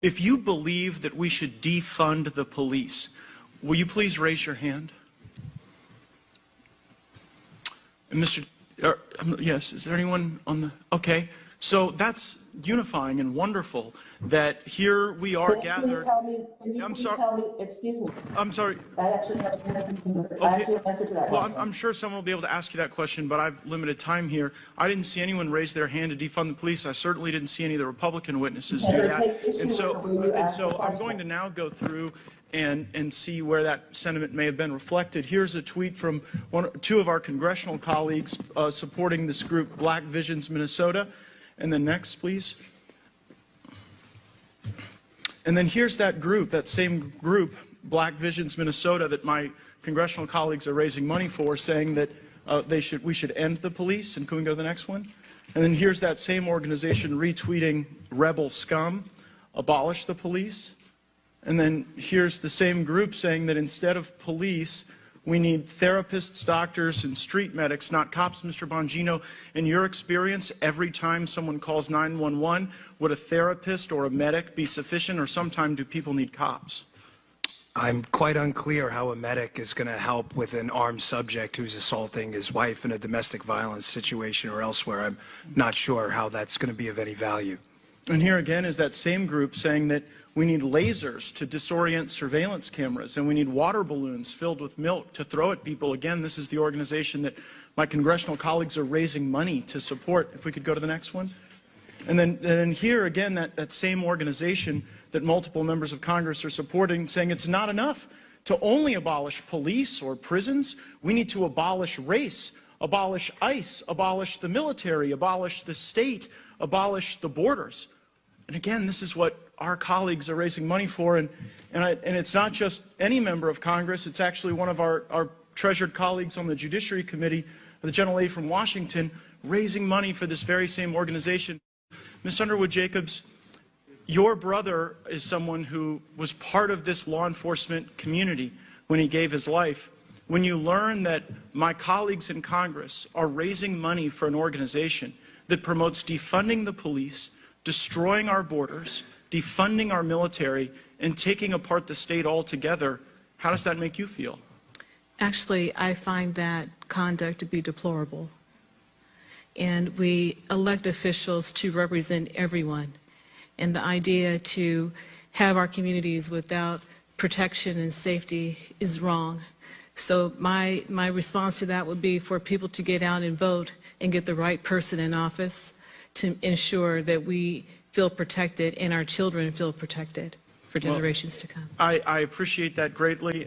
If you believe that we should defund the police, will you please raise your hand? And Mr. Yes, is there anyone on the... Okay, so that's unifying and wonderful that here we are gathered... Can you please tell me, excuse me. I'm sorry. I actually have an answer to that question. I'm sure someone will be able to ask you that question, but I've limited time here. I didn't see anyone raise their hand to defund the police. I certainly didn't see any of the Republican witnesses do that. And so I'm going to now go through and see where that sentiment may have been reflected. Here's a tweet from two of our congressional colleagues supporting this group, Black Visions Minnesota. And then next, please. And then here's that group, that same group, Black Visions Minnesota, that my congressional colleagues are raising money for, saying that we should end the police. And can we go to the next one? And then here's that same organization retweeting rebel scum, abolish the police. And then here's the same group saying that instead of police, we need therapists, doctors, and street medics, not cops. Mr. Bongino, in your experience, every time someone calls 911, would a therapist or a medic be sufficient, or sometimes do people need cops? I'm quite unclear how a medic is going to help with an armed subject who's assaulting his wife in a domestic violence situation or elsewhere. I'm not sure how that's going to be of any value. And here again is that same group saying that we need lasers to disorient surveillance cameras, and we need water balloons filled with milk to throw at people. Again, this is the organization that my congressional colleagues are raising money to support. If we could go to the next one. And then here again, that same organization that multiple members of Congress are supporting, saying it's not enough to only abolish police or prisons. We need to abolish race, abolish ICE, abolish the military, abolish the state, abolish the borders. And again, this is what our colleagues are raising money for, and it's not just any member of Congress. It's actually one of our treasured colleagues on the Judiciary Committee, the gentlelady from Washington, raising money for this very same organization. Ms. Underwood-Jacobs, your brother is someone who was part of this law enforcement community when he gave his life. When you learn that my colleagues in Congress are raising money for an organization that promotes defunding the police, destroying our borders, defunding our military, and taking apart the state altogether, how does that make you feel? Actually, I find that conduct to be deplorable. And we elect officials to represent everyone. And the idea to have our communities without protection and safety is wrong. So my response to that would be for people to get out and vote and get the right person in office to ensure that we feel protected and our children feel protected for generations to come. I appreciate that greatly.